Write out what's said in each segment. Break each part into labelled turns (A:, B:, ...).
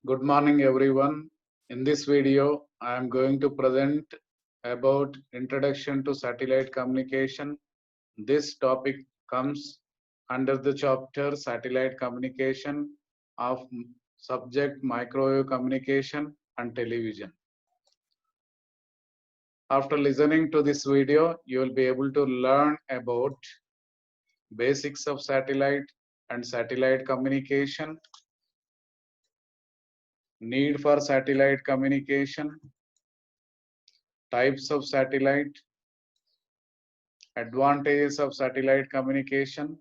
A: Good morning, everyone. In this video, I am going to present about Introduction to Satellite Communication. This topic comes under the chapter Satellite Communication of subject Microwave Communication and Television. After listening to this video, you will be able to learn about basics of satellite and satellite communication, need for satellite communication, types of satellite, advantages of satellite communication.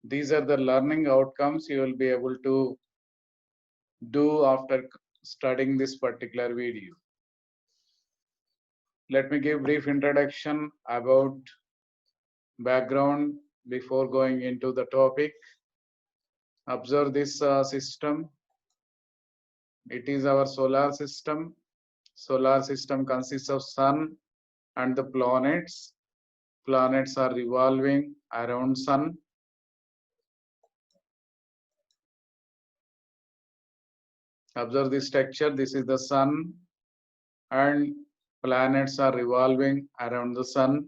A: These are the learning outcomes you will be able to do after studying this particular video. Let me give brief introduction about background before going into the topic. Observe this system. It is our solar system. Solar system consists of sun and the planets. Planets are revolving around sun. Observe this structure. This is the sun and planets are revolving around the sun.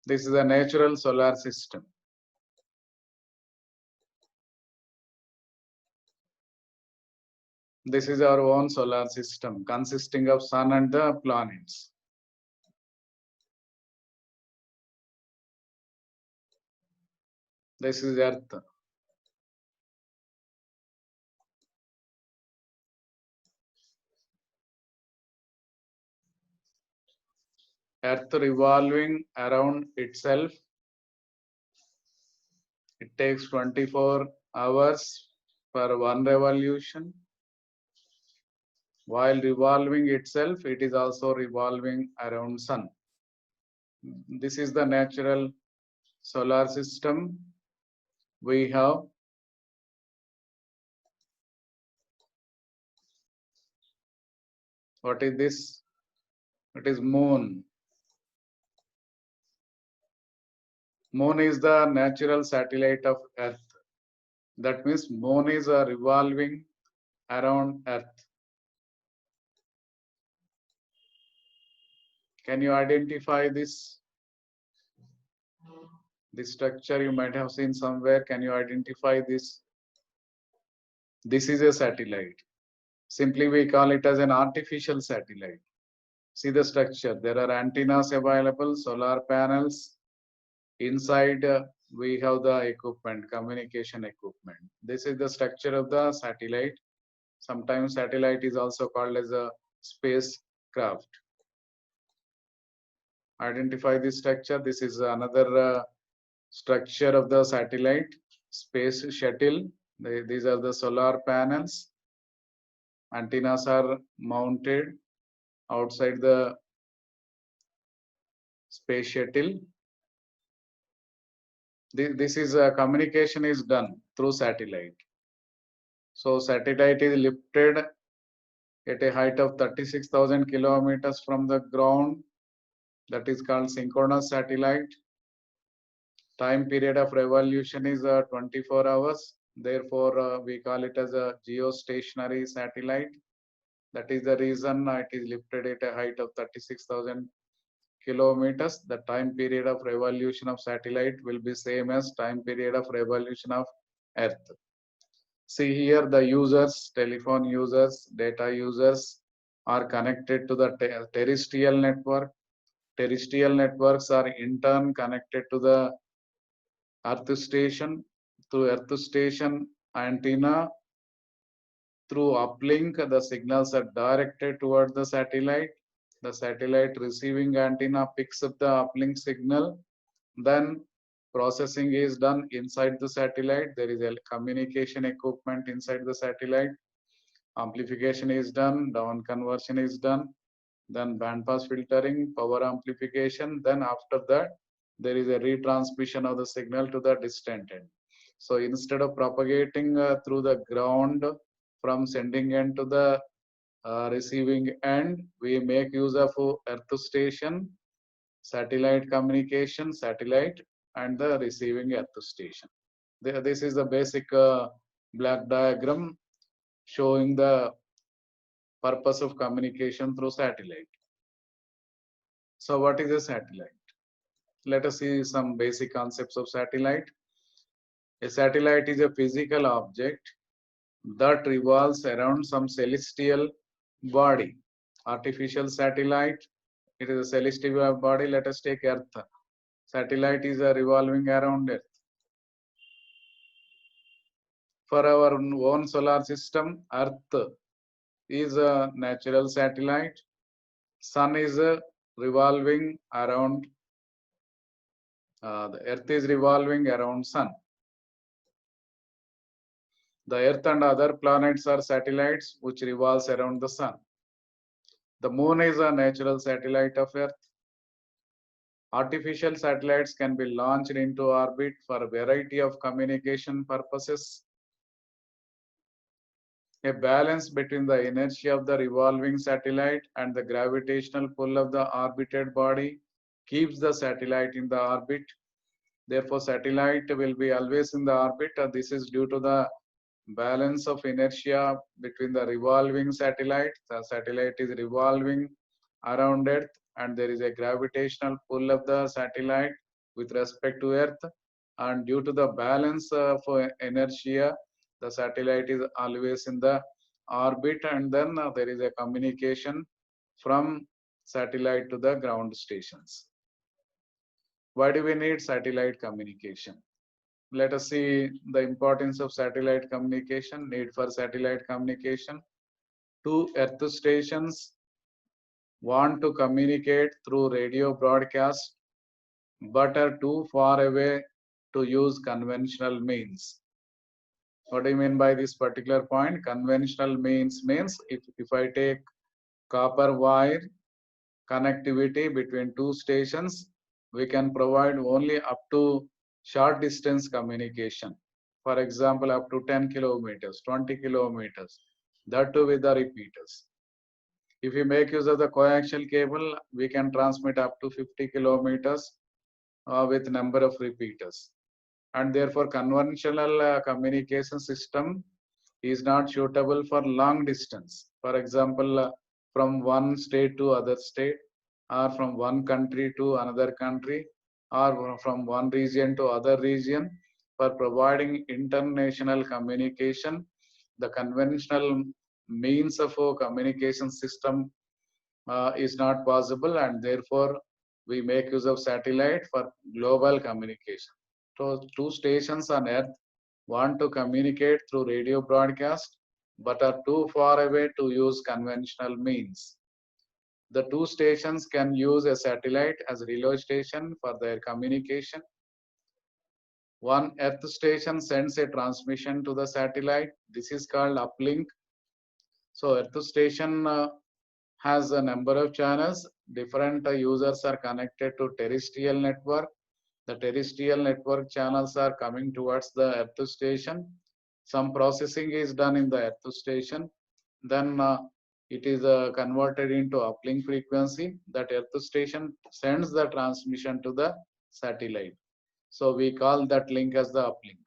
A: This is a natural solar system. This is our own solar system consisting of sun and the planets. This is Earth. Earth revolving around itself. It takes 24 hours for one revolution. While revolving itself, it is also revolving around sun. This is the natural solar system. We have what is this? It is moon. Moon is the natural satellite of Earth. That means moon is revolving around Earth. Can you identify this? This structure you might have seen somewhere. Can you identify this? This is a satellite. Simply we call it as an artificial satellite. See the structure. There are antennas available, solar panels. Inside we have the equipment, communication equipment. This is the structure of the satellite. Sometimes satellite is also called as a spacecraft. Identify this structure. This is another structure of the satellite, space shuttle. These are the solar panels. Antennas are mounted outside the space shuttle. This is communication is done through satellite. So satellite is lifted at a height of 36,000 kilometers from the ground. That is called synchronous satellite. Time period of revolution is 24 hours. Therefore, we call it as a geostationary satellite. That is the reason it is lifted at a height of 36,000 kilometers. The time period of revolution of satellite will be same as time period of revolution of Earth. See here the users, telephone users, data users are connected to the terrestrial network. Terrestrial networks are in turn connected to the Earth station. Through Earth station antenna, through uplink, the signals are directed towards the satellite. The satellite receiving antenna picks up the uplink signal. Then processing is done inside the satellite. There is a communication equipment inside the satellite. Amplification is done, down conversion is done, then bandpass filtering, power amplification. Then after that, there is a retransmission of the signal to the distant end. So instead of propagating through the ground from sending end to the receiving end, we make use of Earth station, satellite communication, satellite, and the receiving Earth station. This is the basic black diagram. showing the purpose of communication through satellite. So what is a satellite? Let us see some basic concepts of satellite. A satellite is a physical object that revolves around some celestial body. Artificial satellite, it is a celestial body. Let us take Earth. Satellite is revolving around Earth. For our own solar system, Earth is a natural satellite. Sun is revolving around, the Earth is revolving around Sun. The Earth and other planets are satellites which revolves around the Sun. The Moon is a natural satellite of Earth. Artificial satellites can be launched into orbit for a variety of communication purposes. A balance between the inertia of the revolving satellite and the gravitational pull of the orbited body keeps the satellite in the orbit. Therefore, satellite will be always in the orbit. This is due to the balance of inertia between the revolving satellite. The satellite is revolving around Earth, and there is a gravitational pull of the satellite with respect to Earth. And due to the balance of inertia, the satellite is always in the orbit, and then there is a communication from satellite to the ground stations. Why do we need satellite communication? Let us see the importance of satellite communication, need for satellite communication. Two Earth stations want to communicate through radio broadcast, but are too far away to use conventional means. What do you mean by this particular point? Conventional means if I take copper wire connectivity between two stations, we can provide only up to short distance communication. For example, up to 10 kilometers, 20 kilometers, that too with the repeaters. If we make use of the coaxial cable, we can transmit up to 50 kilometers with number of repeaters. And therefore, conventional communication system is not suitable for long distance. For example, from one state to other state, or from one country to another country, or from one region to other region. For providing international communication, the conventional means of a communication system is not possible, and therefore we make use of satellite for global communication. So two stations on Earth want to communicate through radio broadcast, but are too far away to use conventional means. The two stations can use a satellite as a relay station for their communication. One Earth station sends a transmission to the satellite. This is called uplink. So Earth station has a number of channels. Different users are connected to terrestrial network. The terrestrial network channels are coming towards the Earth station. Some processing is done in the Earth station. Then it is converted into uplink frequency. That Earth station sends the transmission to the satellite. So we call that link as the uplink.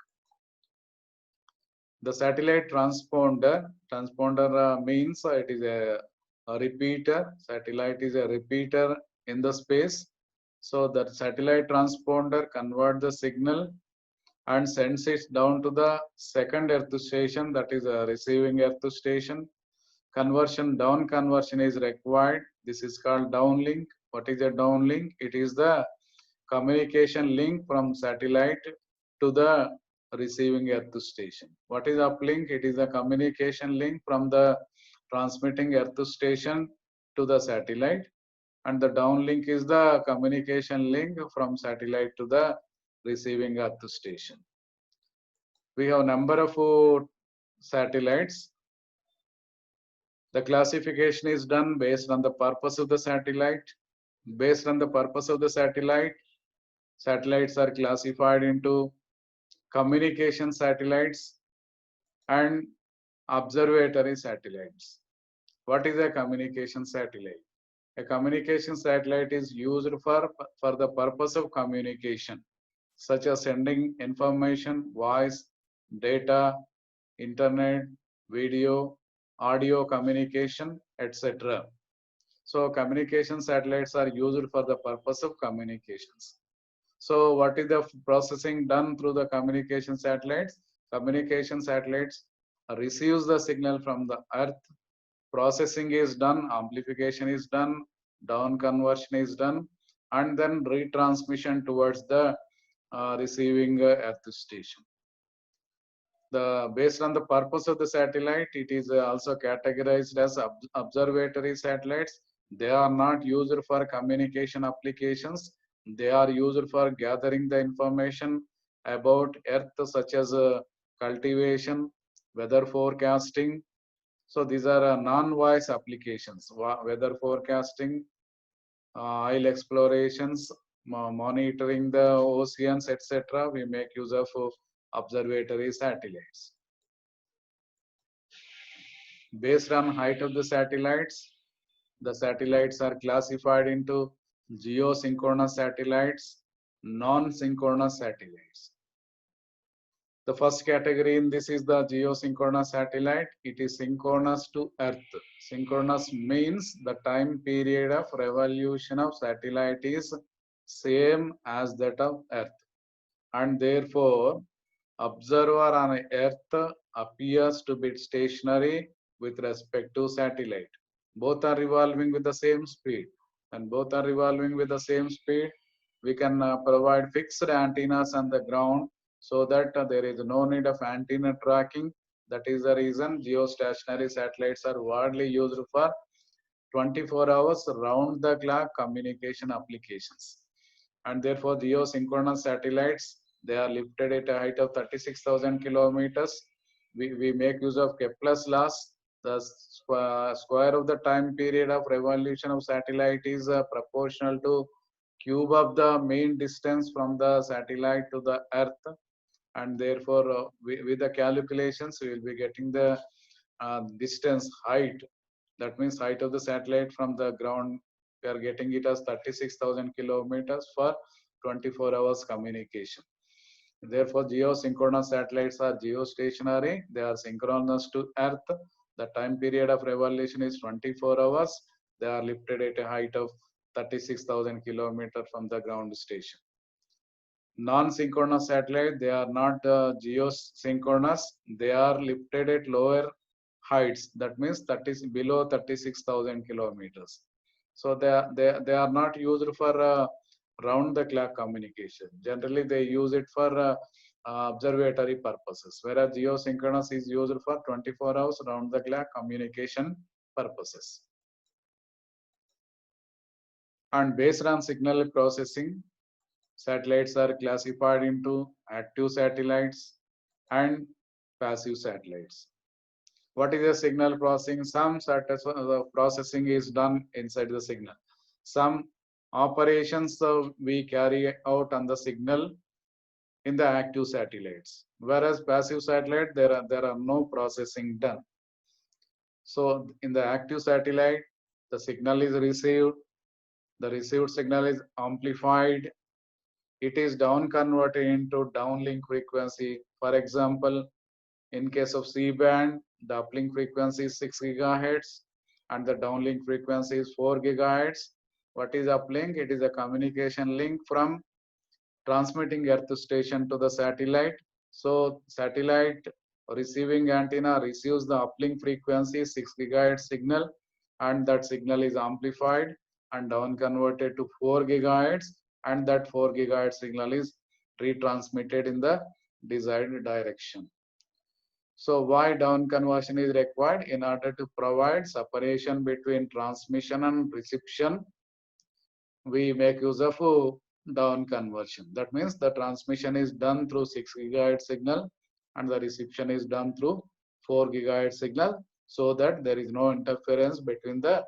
A: The satellite transponder means it is a repeater. Satellite is a repeater in the space. So that satellite transponder convert the signal and sends it down to the second Earth station, that is a receiving Earth station. Down conversion is required. This is called downlink. What is a downlink? It is the communication link from satellite to the receiving Earth station. What is uplink? It is a communication link from the transmitting Earth station to the satellite, and the downlink is the communication link from satellite to the receiving Earth station. We have number of satellites. The classification is done based on the purpose of the satellite. Based on the purpose of the satellite, satellites are classified into communication satellites and observatory satellites. What is a communication satellite? A communication satellite is used for the purpose of communication, such as sending information, voice, data, internet, video, audio communication, etc. So communication satellites are used for the purpose of communications. So what is the processing done through the communication satellites? Communication satellites receives the signal from the earth, processing is done, amplification is done, down conversion is done, and then retransmission towards the receiving earth station. Based on the purpose of the satellite, it is also categorized as observatory satellites. They are not used for communication applications. They are used for gathering the information about earth, such as cultivation, weather forecasting. So these are non-voice applications: weather forecasting, oil explorations, monitoring the oceans, etc. We make use of observatory satellites. Based on height of the satellites are classified into geosynchronous satellites, non-synchronous satellites. The first category in this is the geosynchronous satellite. It is synchronous to Earth. Synchronous means the time period of revolution of satellite is same as that of Earth, and therefore observer on Earth appears to be stationary with respect to satellite. Both are revolving with the same speed, and both are revolving with the same speed. We can provide fixed antennas on the ground so that there is no need of antenna tracking. That is the reason geostationary satellites are widely used for 24 hours round the clock communication applications. And therefore geosynchronous satellites, they are lifted at a height of 36,000 kilometers. We make use of Kepler's laws. The square of the time period of revolution of satellite is proportional to cube of the mean distance from the satellite to the earth, and therefore with the calculations we will be getting the distance height. That means height of the satellite from the ground, we are getting it as 36,000 kilometers for 24 hours communication. Therefore, geosynchronous satellites are geostationary. They are synchronous to Earth. The time period of revolution is 24 hours. They are lifted at a height of 36,000 kilometers from the ground station. Non-synchronous satellite, they are not geosynchronous. They are lifted at lower heights. That means below 36,000 kilometers. So they are not used for round the clock communication. Generally, they use it for observatory purposes, whereas geosynchronous is used for 24 hours round the clock communication purposes. And based on signal processing, satellites are classified into active satellites and passive satellites. What is the signal processing? Some processing is done inside the signal. Some operations we carry out on the signal in the active satellites. Whereas passive satellite, there are no processing done. So in the active satellite, the signal is received. The received signal is amplified. It is down converted into downlink frequency. For example, in case of C-band, the uplink frequency is 6 gigahertz and the downlink frequency is 4 gigahertz. What is uplink? It is a communication link from transmitting earth station to the satellite. So satellite receiving antenna receives the uplink frequency 6 gigahertz signal, and that signal is amplified and down converted to 4 gigahertz, and that 4 gigahertz signal is retransmitted in the desired direction. So why down conversion is required? In order to provide separation between transmission and reception, we make use of down conversion. That means the transmission is done through 6 gigahertz signal and the reception is done through 4 gigahertz signal, so that there is no interference between the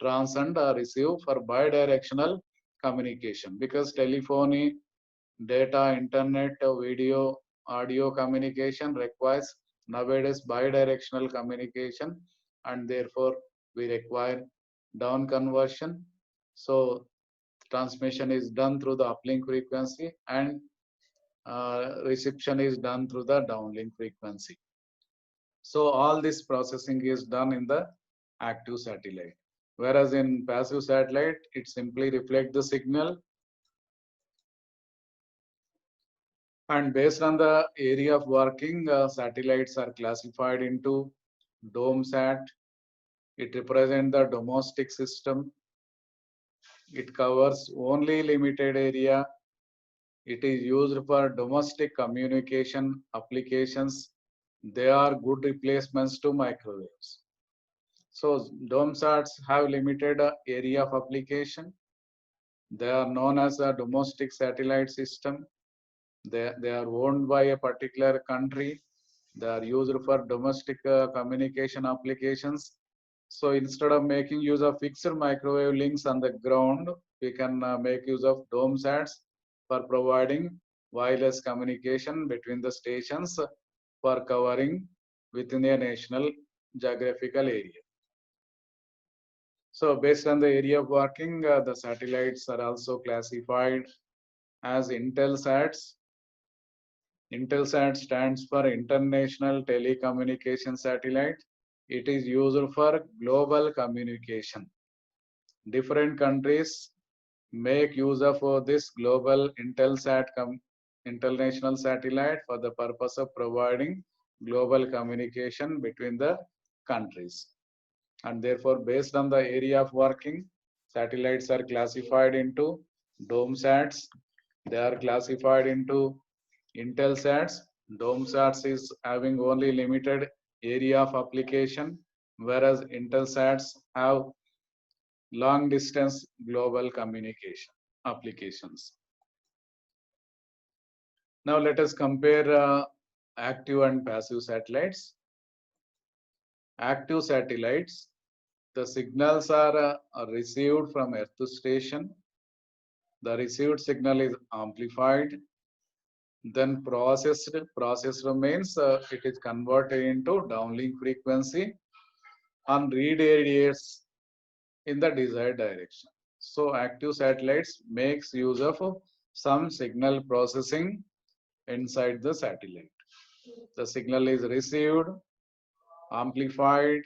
A: trans and receive for bidirectional communication. Because telephony, data, internet, video, audio communication requires nowadays bidirectional communication, and therefore we require down conversion. So transmission is done through the uplink frequency and reception is done through the downlink frequency. So all this processing is done in the active satellite. Whereas in passive satellite, it simply reflects the signal, and based on the area of working, satellites are classified into DOMSAT. It represents the domestic system. It covers only limited area. It is used for domestic communication applications. They are good replacements to microwaves. So DOMSATs have limited area of application. They are known as a domestic satellite system. They are owned by a particular country. They are used for domestic communication applications. So instead of making use of fixed microwave links on the ground, we can make use of DOMSATs for providing wireless communication between the stations for covering within a national geographical area. So based on the area of working, the satellites are also classified as Intelsats. Intelsat stands for International Telecommunication Satellite. It is used for global communication. Different countries make use of this global international satellite for the purpose of providing global communication between the countries. And therefore, based on the area of working, satellites are classified into DOMSATs. They are classified into Intelsats. DOMSATs is having only limited area of application, whereas Intelsats have long distance global communication applications. Now let us compare active and passive satellites. Active satellites, the signals are received from Earth station. The received signal is amplified, then processed. Processed means it is converted into downlink frequency and radiates in the desired direction. So active satellites makes use of some signal processing inside the satellite. The signal is received, amplified,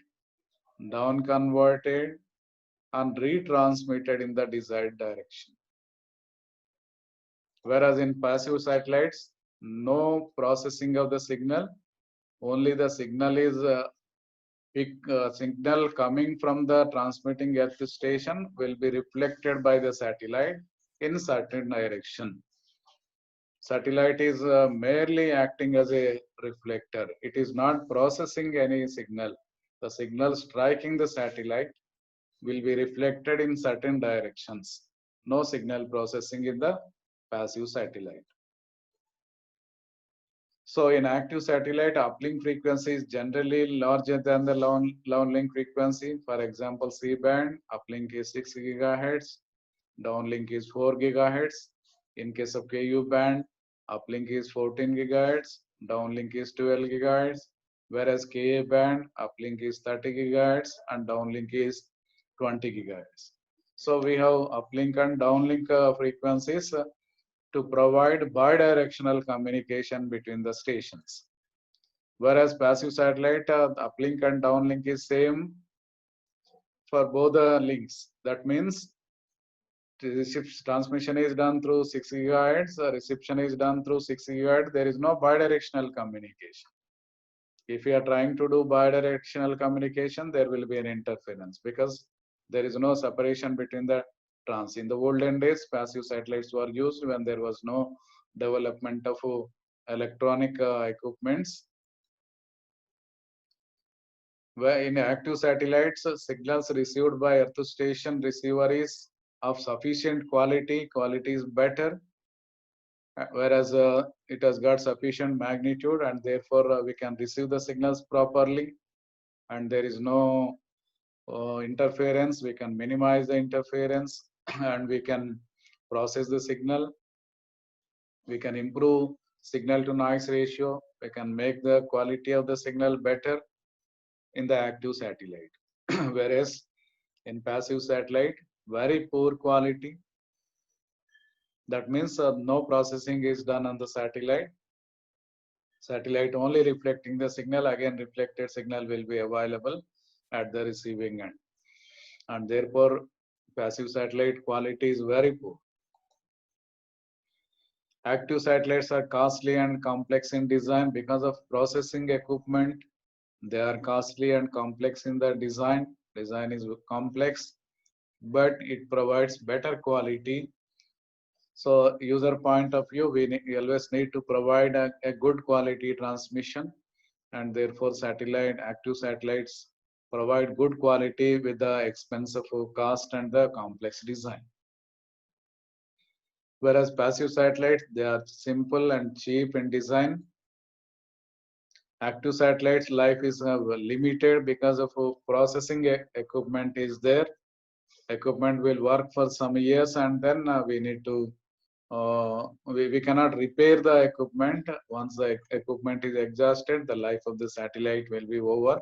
A: down converted, and retransmitted in the desired direction. Whereas in passive satellites, no processing of the signal, only the signal is signal coming from the transmitting Earth station will be reflected by the satellite in certain direction. Satellite is merely acting as a reflector. It is not processing any signal. The signal striking the satellite will be reflected in certain directions. No signal processing in the passive satellite. So in active satellite, uplink frequency is generally larger than the downlink frequency. For example, C-band, uplink is 6 gigahertz, downlink is 4 gigahertz. In case of Ku band, uplink is 14 gigahertz, downlink is 12 gigahertz. Whereas Ka band, uplink is 30 gigahertz and downlink is 20 gigahertz. So we have uplink and downlink frequencies to provide bidirectional communication between the stations. Whereas passive satellite, uplink and downlink is same for both the links. That means transmission is done through 6 gigahertz, reception is done through 6 gigahertz. There is no bidirectional communication. If you are trying to do bidirectional communication, there will be an interference because there is no separation between the trans. In the olden days, passive satellites were used when there was no development of electronic equipments. Where in active satellites, signals received by Earth station receiver is of sufficient quality. Quality is better, whereas it has got sufficient magnitude, and therefore we can receive the signals properly, and there is no interference. We can minimize the interference and we can process the signal. We can improve signal to noise ratio. We can make the quality of the signal better in the active satellite. Whereas in passive satellite, very poor quality. That means no processing is done on the satellite. Satellite only reflecting the signal, again reflected signal will be available at the receiving end. And therefore, passive satellite quality is very poor. Active satellites are costly and complex in design because of processing equipment. They are costly and complex in the design. Design is complex, but it provides better quality. So user point of view, we always need to provide a good quality transmission, and therefore active satellites provide good quality with the expensive cost and the complex design. Whereas passive satellites, they are simple and cheap in design. Active satellites life is limited because of processing equipment is there. Equipment will work for some years, and then we need to we cannot repair the equipment. Once the equipment is exhausted, the life of the satellite will be over,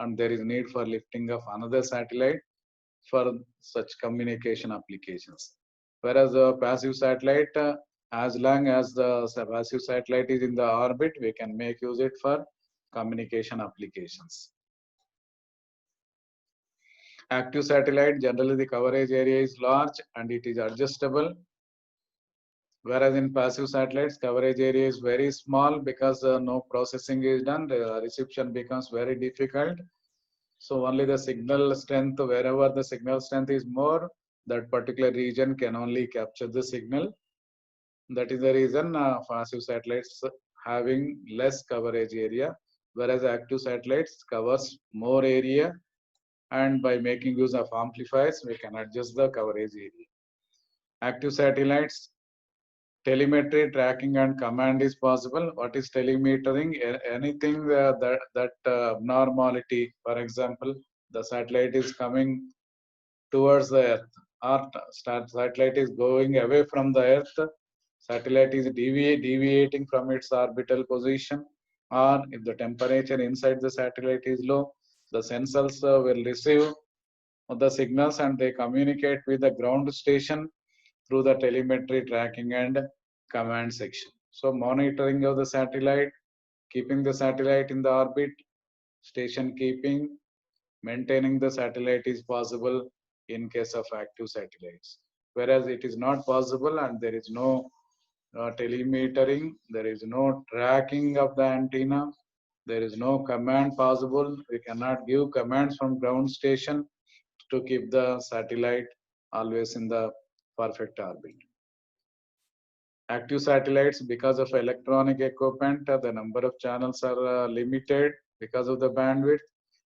A: and there is need for lifting of another satellite for such communication applications. Whereas the passive satellite, as long as the passive satellite is in the orbit, we can make use it for communication applications. Active satellite, generally the coverage area is large and it is adjustable. Whereas in passive satellites, coverage area is very small because no processing is done, the reception becomes very difficult. So only the signal strength, wherever the signal strength is more, that particular region can only capture the signal. That is the reason passive satellites having less coverage area, whereas active satellites covers more area, and by making use of amplifiers, we can adjust the coverage area. Active satellites, telemetry, tracking, and command is possible. What is telemetering? Anything that abnormality, for example, the satellite is coming towards the Earth, or satellite is going away from the Earth, satellite is deviating from its orbital position, or if the temperature inside the satellite is low, the sensors will receive the signals and they communicate with the ground station through the telemetry, tracking, and command section. So monitoring of the satellite, keeping the satellite in the orbit, station keeping, maintaining the satellite is possible in case of active satellites. Whereas it is not possible and there is no telemetering, there is no tracking of the antenna, there is no command possible. We cannot give commands from ground station to keep the satellite always in the perfect orbit. Active satellites, because of electronic equipment, the number of channels are limited because of the bandwidth.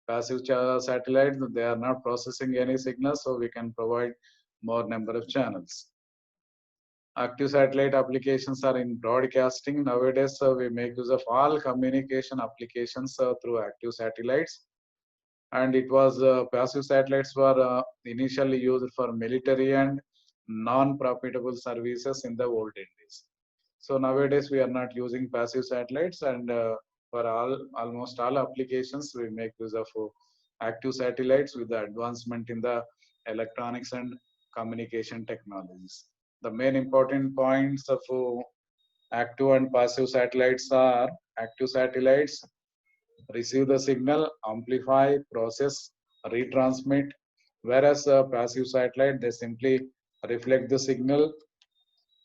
A: Passive satellites, they are not processing any signals, so we can provide more number of channels. Active satellite applications are in broadcasting. Nowadays, we make use of all communication applications through active satellites. And it was passive satellites were initially used for military and non-profitable services in the olden days. So nowadays we are not using passive satellites, and for almost all applications we make use of active satellites with the advancement in the electronics and communication technologies. The main important points of active and passive satellites are: active satellites receive the signal, amplify, process, retransmit, whereas passive satellite, they simply reflect the signal.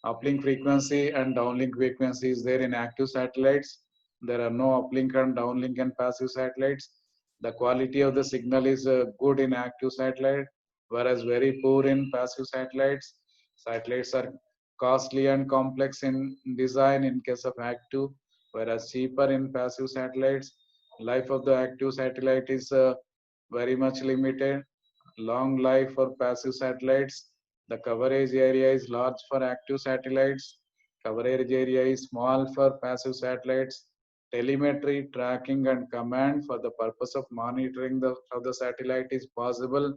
A: Uplink frequency and downlink frequency is there in active satellites. There are no uplink and downlink in passive satellites. The quality of the signal is good in active satellite, whereas very poor in passive satellites. Satellites are costly and complex in design in case of active, whereas cheaper in passive satellites. Life of the active satellite is very much limited. Long life for passive satellites. The coverage area is large for active satellites. Coverage area is small for passive satellites. Telemetry, tracking, and command for the purpose of monitoring of the satellite is possible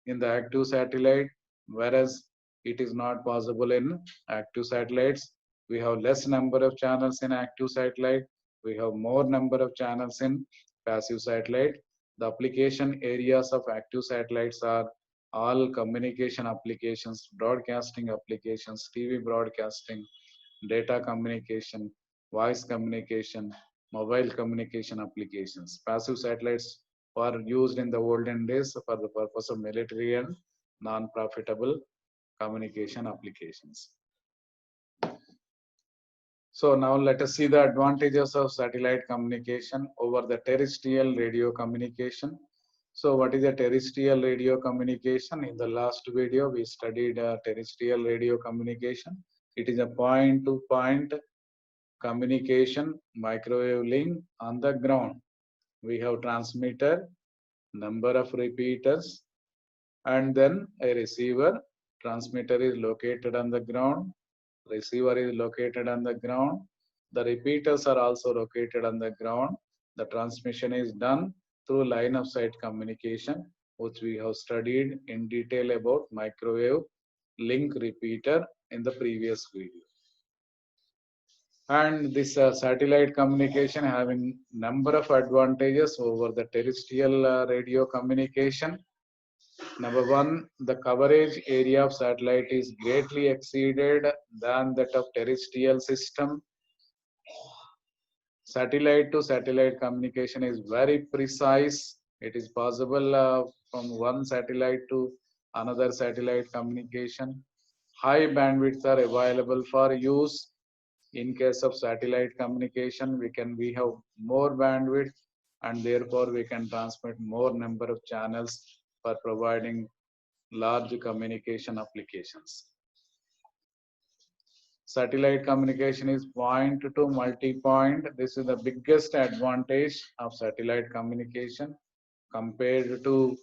A: in the active satellite, whereas it is not possible in active satellites. We have less number of channels in active satellite. We have more number of channels in passive satellite. The application areas of active satellites are all communication applications, broadcasting applications, TV broadcasting, data communication, voice communication, mobile communication applications. Passive satellites were used in the olden days for the purpose of military and non-profitable communication applications. So now let us see the advantages of satellite communication over the terrestrial radio communication. So what is a terrestrial radio communication? In the last video, we studied terrestrial radio communication. It is a point-to-point communication microwave link on the ground. We have transmitter, number of repeaters, and then a receiver. Transmitter is located on the ground. Receiver is located on the ground. The repeaters are also located on the ground. The transmission is done through line of sight communication, which we have studied in detail about microwave link repeater in the previous video. And this satellite communication having number of advantages over the terrestrial radio communication. Number one, the coverage area of satellite is greatly exceeded than that of terrestrial system. Satellite to satellite communication is very precise. It is possible from one satellite to another satellite communication. High bandwidths are available for use. In case of satellite communication, we have more bandwidth, and therefore we can transmit more number of channels for providing large communication applications. Satellite communication is point to multi-point. This is the biggest advantage of satellite communication compared to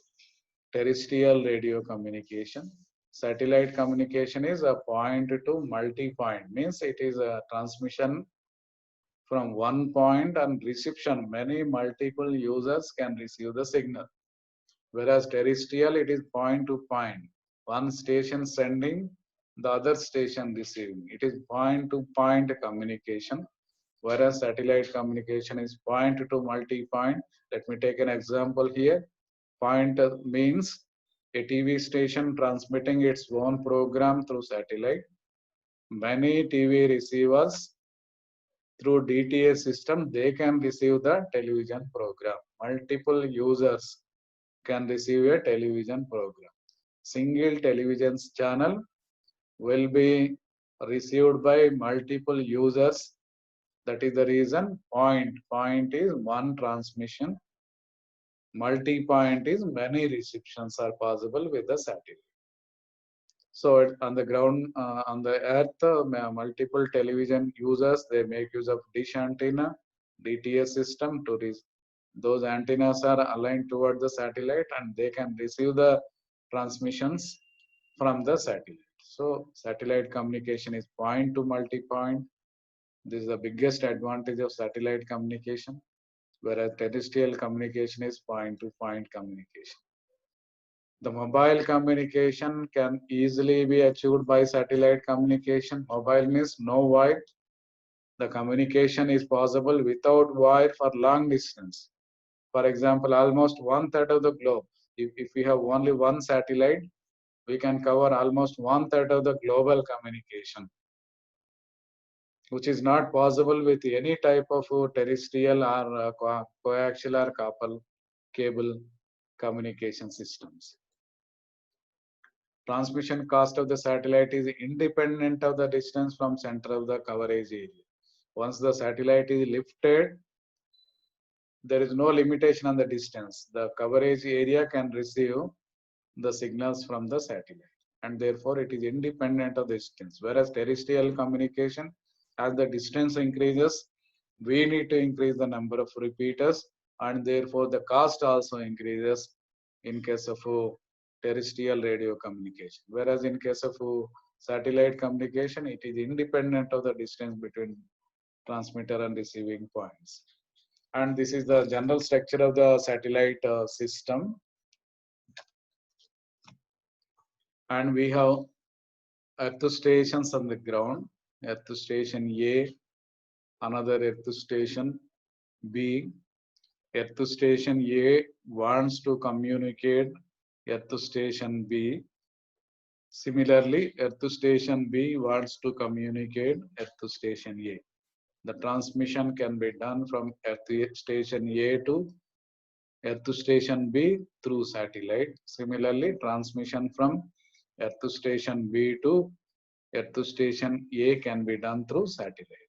A: terrestrial radio communication. Satellite communication is a point to multi-point, means it is a transmission from one point and reception. Many multiple users can receive the signal. Whereas terrestrial, it is point to point. One station sending, the other station receiving. It is point to point communication, whereas satellite communication is point to multi-point. Let me take an example here. Point means a TV station transmitting its own program through satellite. Many TV receivers through DTS system, they can receive the television program. Multiple users can receive a television program. Single television channel will be received by multiple users. That is the reason point is one transmission. Multi-point is many receptions are possible with the satellite. So on the ground, on the earth, multiple television users, they make use of dish antenna, DTS system to reach. Those antennas are aligned toward the satellite and they can receive the transmissions from the satellite. So satellite communication is point to multi-point. This is the biggest advantage of satellite communication, whereas terrestrial communication is point to point communication. The mobile communication can easily be achieved by satellite communication. Mobile means no wire. The communication is possible without wire for long distance. For example, almost 1/3 of the globe. If we have only one satellite, we can cover almost 1/3 of the global communication, which is not possible with any type of terrestrial or coaxial or copper cable communication systems. Transmission cost of the satellite is independent of the distance from center of the coverage area. Once the satellite is lifted, there is no limitation on the distance. The coverage area can receive the signals from the satellite, and therefore it is independent of the distance. Whereas terrestrial communication, as the distance increases, we need to increase the number of repeaters, and therefore the cost also increases in case of terrestrial radio communication. Whereas in case of satellite communication, it is independent of the distance between transmitter and receiving points. And this is the general structure of the satellite system. And we have earth stations on the ground. Earth station A, another earth station B. Earth station A wants to communicate Earth station B. Similarly, Earth station B wants to communicate Earth station A. The transmission can be done from Earth Station A to Earth Station B through satellite. Similarly, transmission from Earth Station B to Earth Station A can be done through satellite.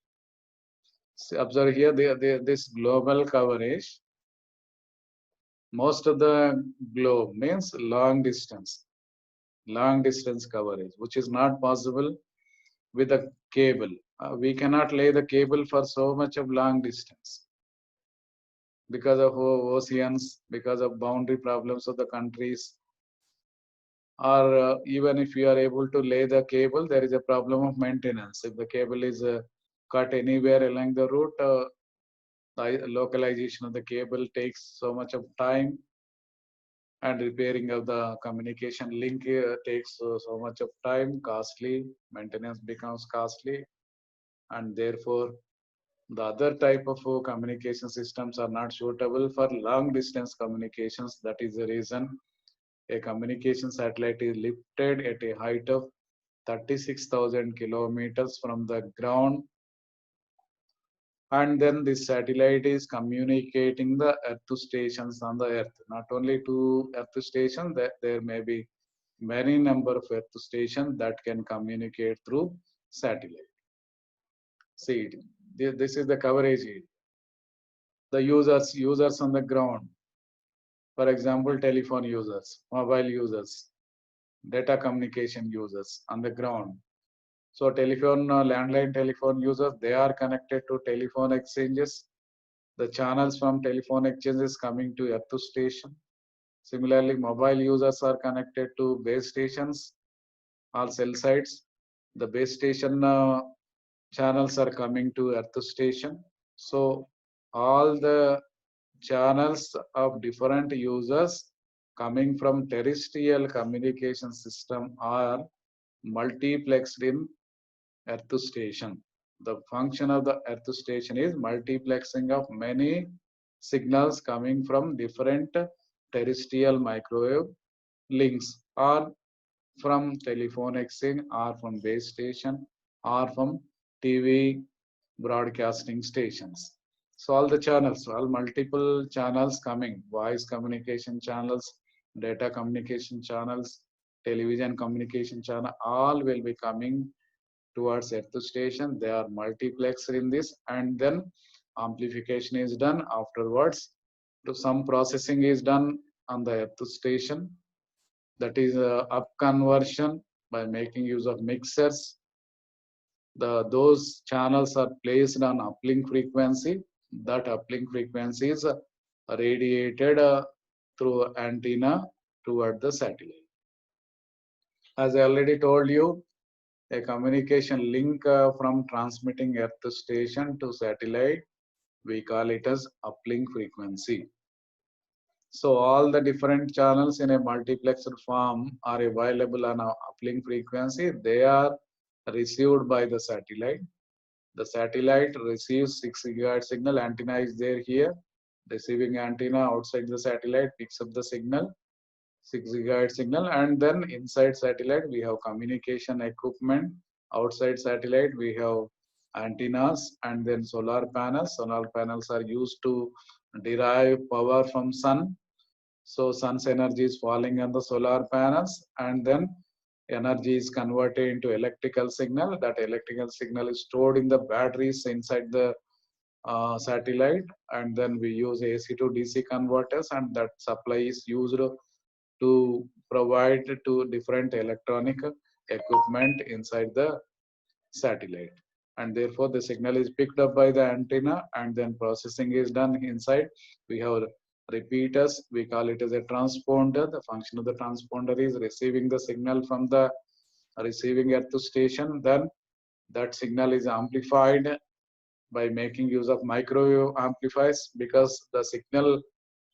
A: So observe here this global coverage. Most of the globe means long distance coverage, which is not possible with a cable. We cannot lay the cable for so much of long distance because of oceans, because of boundary problems of the countries, or even if you are able to lay the cable, there is a problem of maintenance. If the cable is cut anywhere along the route, the localization of the cable takes so much of time, and repairing of the communication link takes so much of time, costly, maintenance becomes costly, and therefore the other type of communication systems are not suitable for long distance communications. That is the reason a communication satellite is lifted at a height of 36,000 kilometers from the ground, and then this satellite is communicating the earth stations on the earth. Not only to earth stations, there may be many number of earth stations that can communicate through satellite. See, this is the coverage area. The users on the ground, for example, telephone users, mobile users, data communication users on the ground. So telephone, landline telephone users, they are connected to telephone exchanges. The channels from telephone exchanges coming to earth station. Similarly, mobile users are connected to base stations or cell sites. The base station channels are coming to earth station. So all the channels of different users coming from terrestrial communication system are multiplexed in earth station. The function of the earth station is multiplexing of many signals coming from different terrestrial microwave links, or from telephone exchange, or from base station, or from TV broadcasting stations. So all the channels, all multiple channels coming, voice communication channels, data communication channels, television communication channel, all will be coming towards earth station. They are multiplexed in this, and then amplification is done afterwards. So some processing is done on the earth station. That is up conversion by making use of mixers. Those channels are placed on uplink frequency. That uplink frequency is radiated through antenna toward the satellite. As I already told you, a communication link from transmitting earth station to satellite, we call it as uplink frequency. So all the different channels in a multiplexed form are available on a uplink frequency. They are received by the satellite. The satellite receives 6 GHz signal. Antenna is there here. Receiving antenna outside the satellite picks up the signal, 6 GHz signal, and then inside satellite we have communication equipment. Outside satellite we have antennas, and then solar panels. Solar panels are used to derive power from sun. So sun's energy is falling on the solar panels, and then energy is converted into electrical signal. That electrical signal is stored in the batteries inside the satellite, and then we use AC to DC converters, and that supply is used to provide to different electronic equipment inside the satellite. And therefore the signal is picked up by the antenna, and then processing is done inside. We have repeaters, we call it as a transponder. The function of the transponder is receiving the signal from the receiving earth station. Then that signal is amplified by making use of microwave amplifiers. Because the signal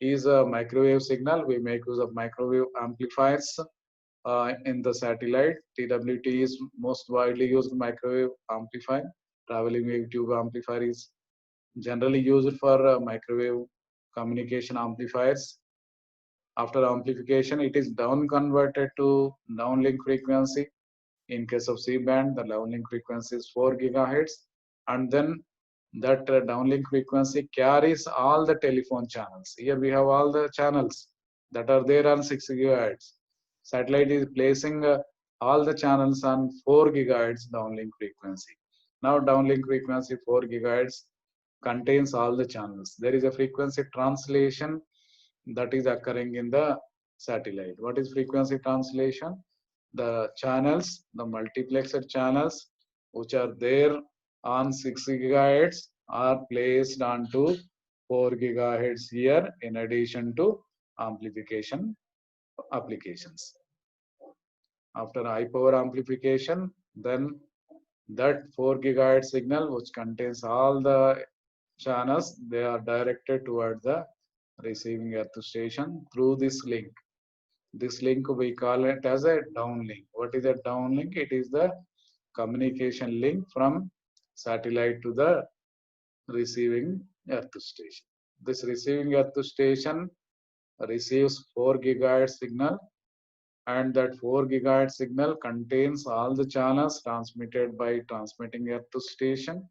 A: is a microwave signal, we make use of microwave amplifiers in the satellite. TWT is most widely used microwave amplifier. Traveling wave tube amplifier is generally used for microwave communication amplifiers. After amplification, it is down converted to downlink frequency. In case of C-band, the downlink frequency is 4 GHz, and then That downlink frequency carries all the telephone channels. Here we have all the channels that are there on 6 gigahertz. Satellite is placing all the channels on 4 gigahertz downlink frequency. Now downlink frequency 4 gigahertz contains all the channels. There is a frequency translation that is occurring in the satellite. What is frequency translation? The channels, the multiplexed channels which are there on 6 gigahertz are placed onto 4 gigahertz here in addition to amplification applications. After high power amplification, then that 4 gigahertz signal which contains all the channels, they are directed toward the receiving earth station through this link. This link we call it as a downlink. What is a downlink? It is the communication link from satellite to the receiving earth station. This receiving earth station receives 4 gigahertz signal, and that 4 gigahertz signal contains all the channels transmitted by transmitting earth station.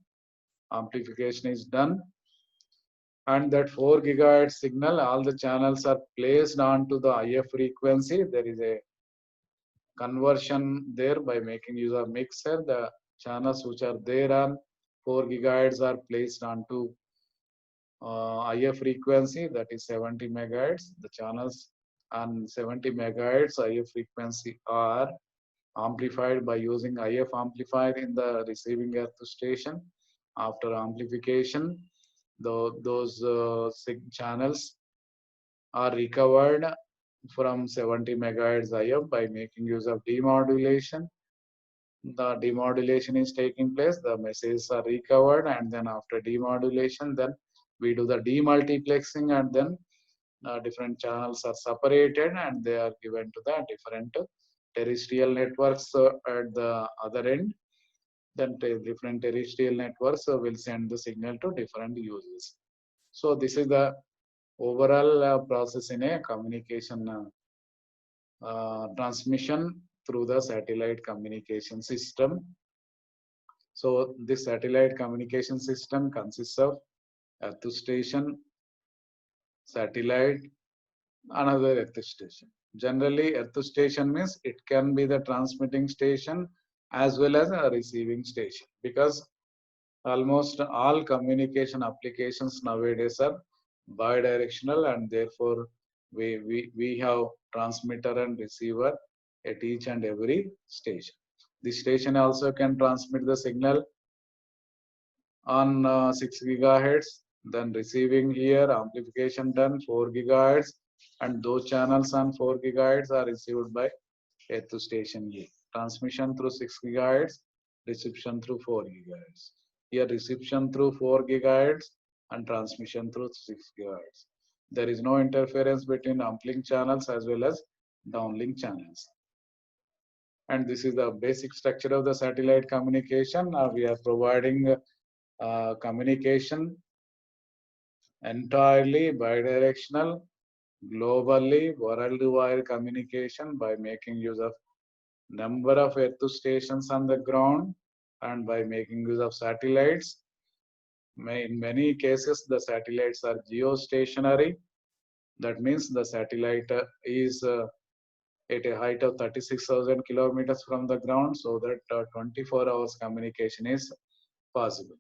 A: Amplification is done, and that 4 gigahertz signal, all the channels are placed onto the IF frequency. There is a conversion there by making use of mixer. The channels which are there on 4 gigahertz are placed onto IF frequency, that is 70 megahertz. The channels on 70 megahertz IF frequency are amplified by using IF amplifier in the receiving earth station. After amplification, those channels are recovered from 70 megahertz IF by making use of demodulation. The demodulation is taking place, the messages are recovered, and then after demodulation, then we do the demultiplexing, and then different channels are separated and they are given to the different terrestrial networks at the other end. Then different terrestrial networks will send the signal to different users. So this is the overall process in a communication transmission through the satellite communication system. So this satellite communication system consists of earth station, satellite, another earth station. Generally, earth station means it can be the transmitting station as well as a receiving station, because almost all communication applications nowadays are bidirectional, and therefore we have transmitter and receiver at each and every station. The station also can transmit the signal on 6 gigahertz, then receiving here, amplification done 4 gigahertz, and those channels on 4 gigahertz are received by earth station A. Transmission through 6 gigahertz, reception through 4 gigahertz. Here reception through 4 gigahertz and transmission through 6 gigahertz. There is no interference between uplink channels as well as downlink channels. And this is the basic structure of the satellite communication. We are providing communication entirely bidirectional, globally, worldwide communication by making use of number of earth stations on the ground and by making use of satellites. In many cases, the satellites are geostationary. That means the satellite is at a height of 36,000 kilometers from the ground, so that 24 hours communication is possible.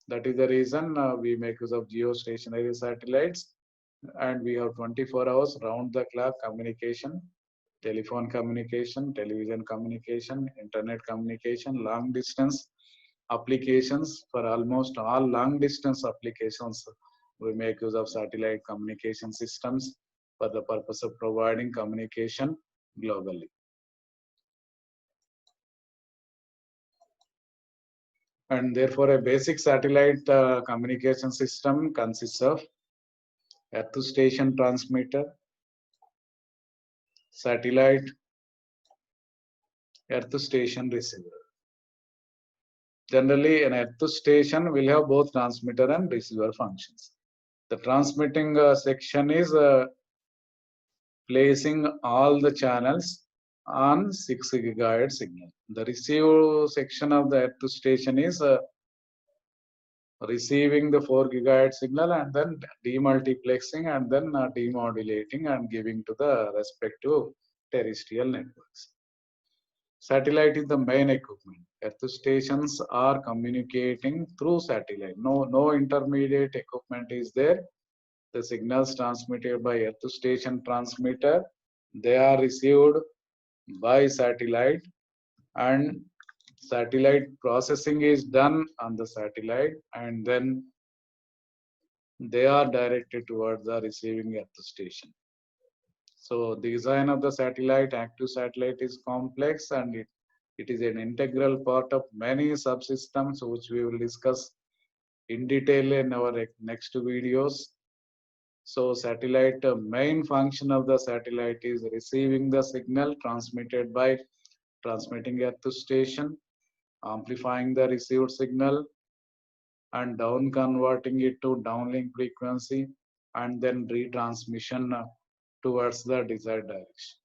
A: That is the reason we make use of geostationary satellites, and we have 24 hours round the clock communication, telephone communication, television communication, internet communication, long distance applications. For almost all long distance applications, we make use of satellite communication systems for the purpose of providing communication globally. And therefore, a basic satellite communication system consists of earth station transmitter, satellite, earth station receiver. Generally, an earth station will have both transmitter and receiver functions. The transmitting section is placing all the channels on 6 gigahertz signal. The receive section of the earth station is receiving the 4 gigahertz signal and then demultiplexing and then demodulating and giving to the respective terrestrial networks. Satellite is the main equipment. Earth stations are communicating through satellite. No intermediate equipment is there. The signals transmitted by Earth station transmitter, they are received by satellite, and satellite processing is done on the satellite, and then they are directed towards the receiving Earth station. So the design of the satellite, active satellite, is complex, and it is an integral part of many subsystems, which we will discuss in detail in our next videos. So satellite, main function of the satellite is receiving the signal transmitted by transmitting Earth station, amplifying the received signal, and down converting it to downlink frequency, and then retransmission towards the desired direction.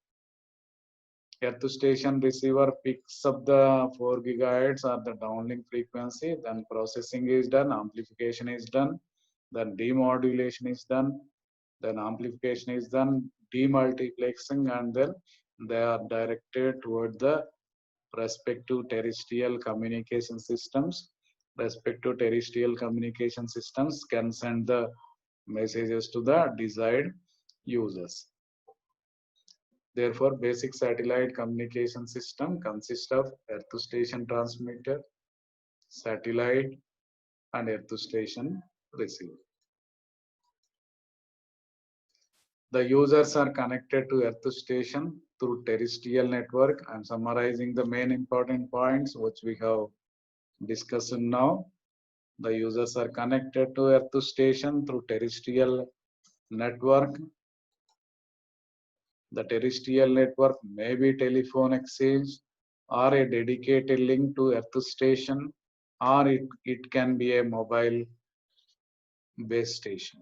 A: Earth station receiver picks up the 4 gigahertz or the downlink frequency, then processing is done, amplification is done, then demodulation is done, then amplification is done, demultiplexing, and then they are directed toward the respective terrestrial communication systems. Respective terrestrial communication systems can send the messages to the desired users. Therefore, basic satellite communication system consists of Earth station transmitter, satellite, and Earth station receiver. The users are connected to Earth station through terrestrial network. I am summarizing the main important points which we have discussed now. The users are connected to Earth station through terrestrial network. The terrestrial network may be telephone exchange or a dedicated link to Earth station, or it can be a mobile base station.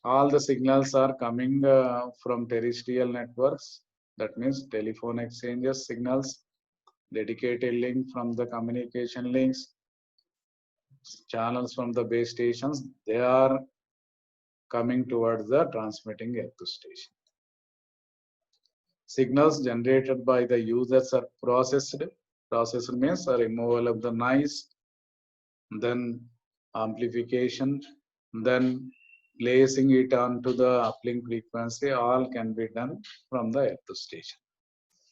A: All the signals are coming from terrestrial networks. That means telephone exchanges signals, dedicated link from the communication links, channels from the base stations. They are coming towards the transmitting Earth station. Signals generated by the users are processed. Processed means a removal of the noise, then amplification, then placing it onto the uplink frequency. All can be done from the Earth station.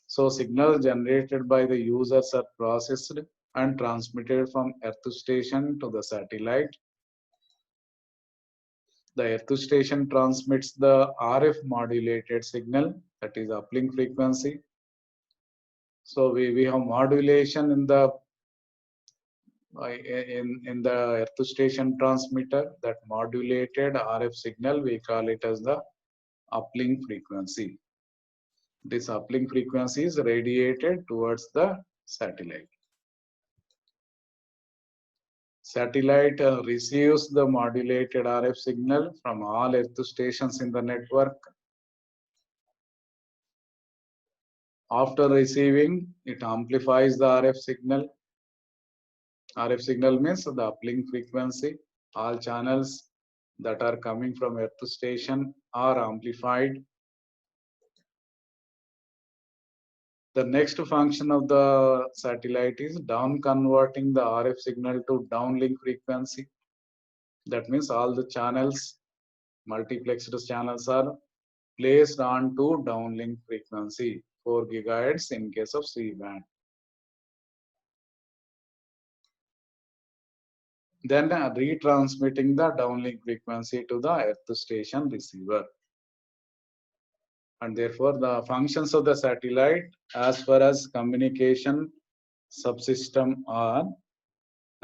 A: So signals generated by the users are processed and transmitted from Earth station to the satellite. The Earth station transmits the RF modulated signal, that is uplink frequency. So we have modulation in the Earth station transmitter. That modulated RF signal, we call it as the uplink frequency. This uplink frequency is radiated towards the satellite. Satellite receives the modulated RF signal from all Earth stations in the network. After receiving, it amplifies the RF signal. RF signal means the uplink frequency. All channels that are coming from Earth station are amplified. The next function of the satellite is down converting the RF signal to downlink frequency. That means all the channels, multiplexed channels, are placed onto downlink frequency, 4 gigahertz in case of C-band. Then retransmitting the downlink frequency to the Earth station receiver. And therefore, the functions of the satellite as far as communication subsystem are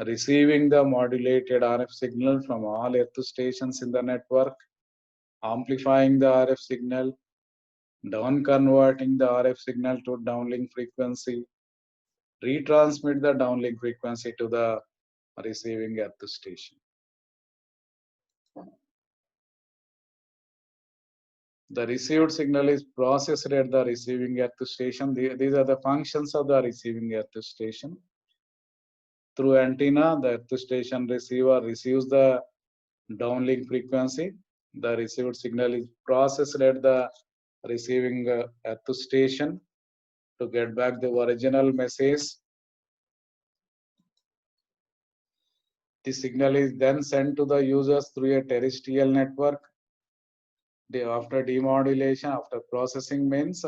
A: receiving the modulated RF signal from all Earth stations in the network, amplifying the RF signal, down converting the RF signal to downlink frequency, retransmit the downlink frequency to the receiving Earth station. The received signal is processed at the receiving Earth station. These are the functions of the receiving Earth station. Through antenna, the earth station receiver receives the downlink frequency. The received signal is processed at the receiving earth station to get back the original message. The signal is then sent to the users through a terrestrial network. After demodulation, after processing means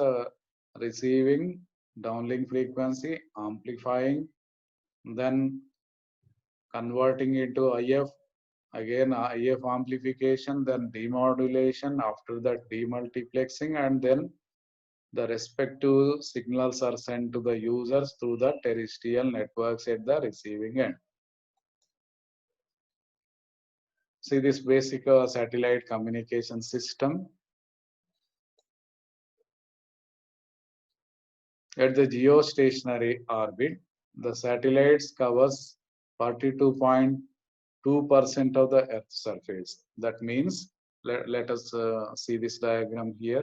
A: receiving downlink frequency, amplifying, then converting into IF, again IF amplification, then demodulation, after that demultiplexing, and then the respective signals are sent to the users through the terrestrial networks at the receiving end. See this basic satellite communication system. At the geostationary orbit, the satellites covers 42.2% of the Earth's surface. That means, let us see this diagram here.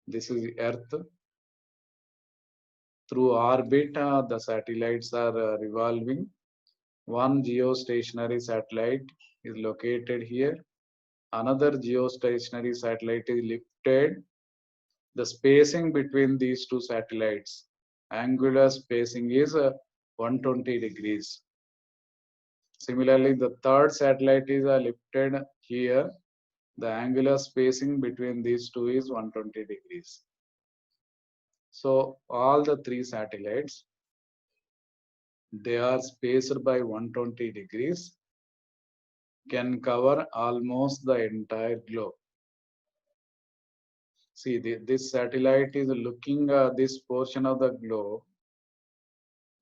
A: This is the Earth. Through orbit, the satellites are revolving. One geostationary satellite is located here. Another geostationary satellite is lifted. The spacing between these two satellites, angular spacing is 120 degrees. Similarly, the third satellite is lifted here. The angular spacing between these two is 120 degrees. So all the three satellites, they are spaced by 120 degrees, can cover almost the entire globe. See, this satellite is looking this portion of the globe.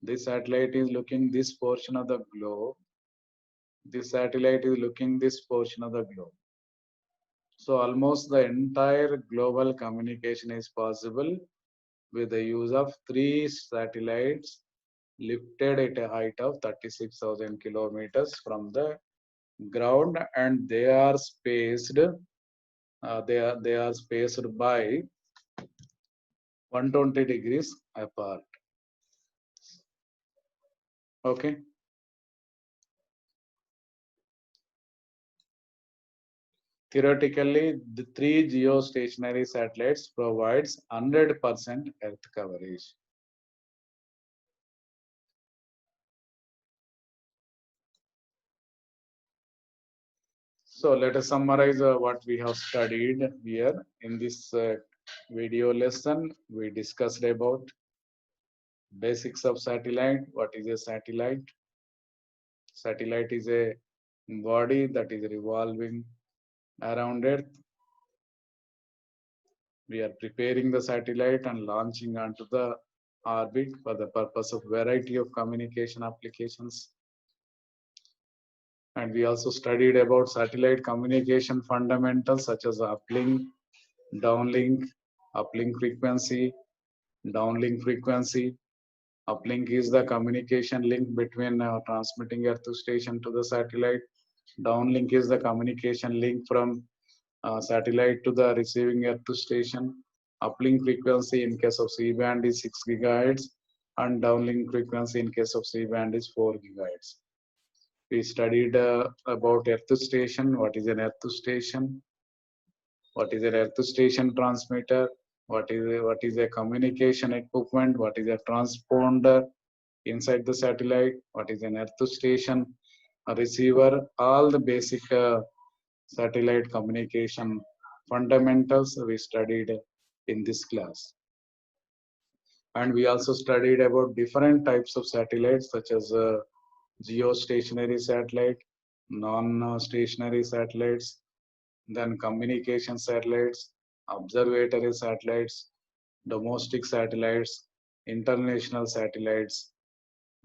A: This satellite is looking this portion of the globe. This satellite is looking this portion of the globe. So almost the entire global communication is possible with the use of three satellites lifted at a height of 36,000 kilometers from the ground, and they are spaced. They are spaced by 120 degrees apart. Okay. Theoretically, the three geostationary satellites provides 100% Earth coverage. So let us summarize what we have studied here. In this video lesson, we discussed about basics of satellite. What is a satellite? Satellite is a body that is revolving around Earth. We are preparing the satellite and launching onto the orbit for the purpose of variety of communication applications. And we also studied about satellite communication fundamentals such as uplink, downlink, uplink frequency, downlink frequency. Uplink is the communication link between transmitting Earth station to the satellite. Downlink is the communication link from satellite to the receiving Earth station. Uplink frequency in case of C-band is 6 gigahertz, and downlink frequency in case of C-band is 4 gigahertz. We studied about Earth station. What is an Earth station? What is an Earth station transmitter? What is a communication equipment? What is a transponder inside the satellite? What is an Earth station? A receiver? All the basic satellite communication fundamentals we studied in this class. And we also studied about different types of satellites such as geostationary satellite, non-stationary satellites, then communication satellites, observatory satellites, domestic satellites, international satellites,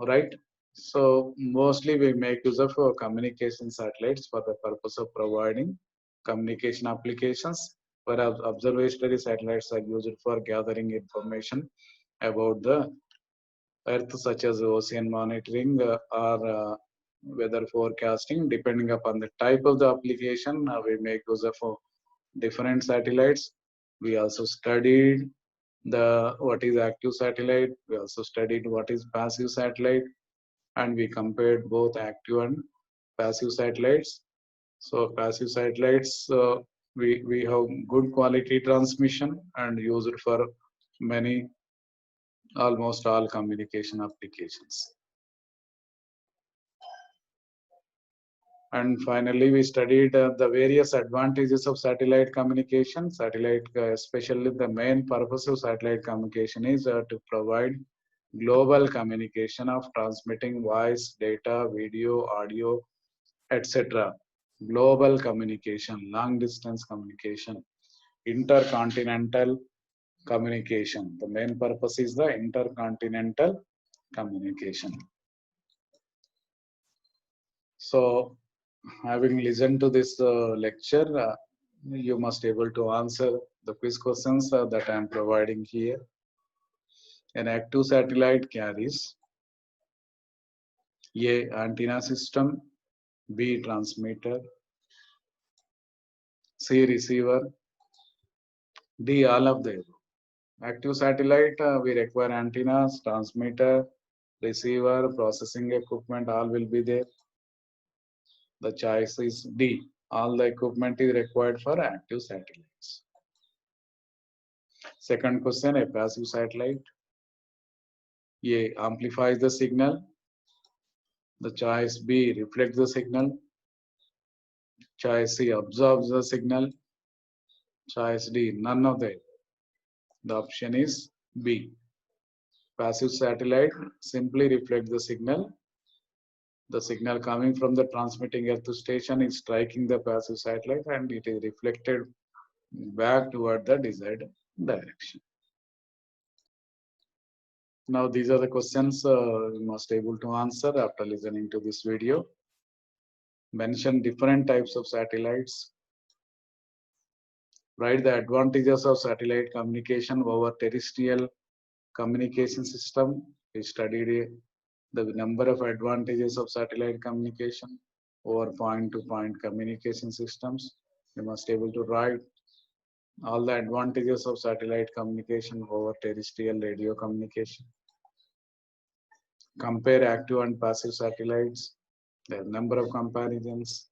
A: right? So mostly we make use of communication satellites for the purpose of providing communication applications, whereas observatory satellites are used for gathering information about the Earth, such as ocean monitoring or weather forecasting. Depending upon the type of the application, we make use of different satellites. We also studied what is active satellite. We also studied what is passive satellite. and we compared both active and passive satellites. So passive satellites, we have good quality transmission and used for many, almost all communication applications. And finally, we studied the various advantages of satellite communication. Satellite, especially the main purpose of satellite communication is to provide global communication of transmitting voice, data, video, audio, etc. Global communication, long distance communication, intercontinental communication. The main purpose is the intercontinental communication. So, having listened to this lecture, you must able to answer the quiz questions that I am providing here. An active satellite carries A. Antenna system, B. Transmitter, C. Receiver, D. All of the above. Active satellite, we require antennas, transmitter, receiver, processing equipment, all will be there. The choice is D. All the equipment is required for active satellites. Second question, a passive satellite. A. Amplifies the signal. The choice B. Reflects the signal. Choice C. Absorbs the signal. Choice D. None of the. The option is B. Passive satellite simply reflects the signal. The signal coming from the transmitting earth station is striking the passive satellite and it is reflected back toward the desired direction. Now these are the questions you must able to answer after listening to this video. Mention different types of satellites. Write the advantages of satellite communication over terrestrial communication system. We studied the number of advantages of satellite communication over point-to-point communication systems. You must able to write all the advantages of satellite communication over terrestrial radio communication. Compare active and passive satellites. There are a number of comparisons.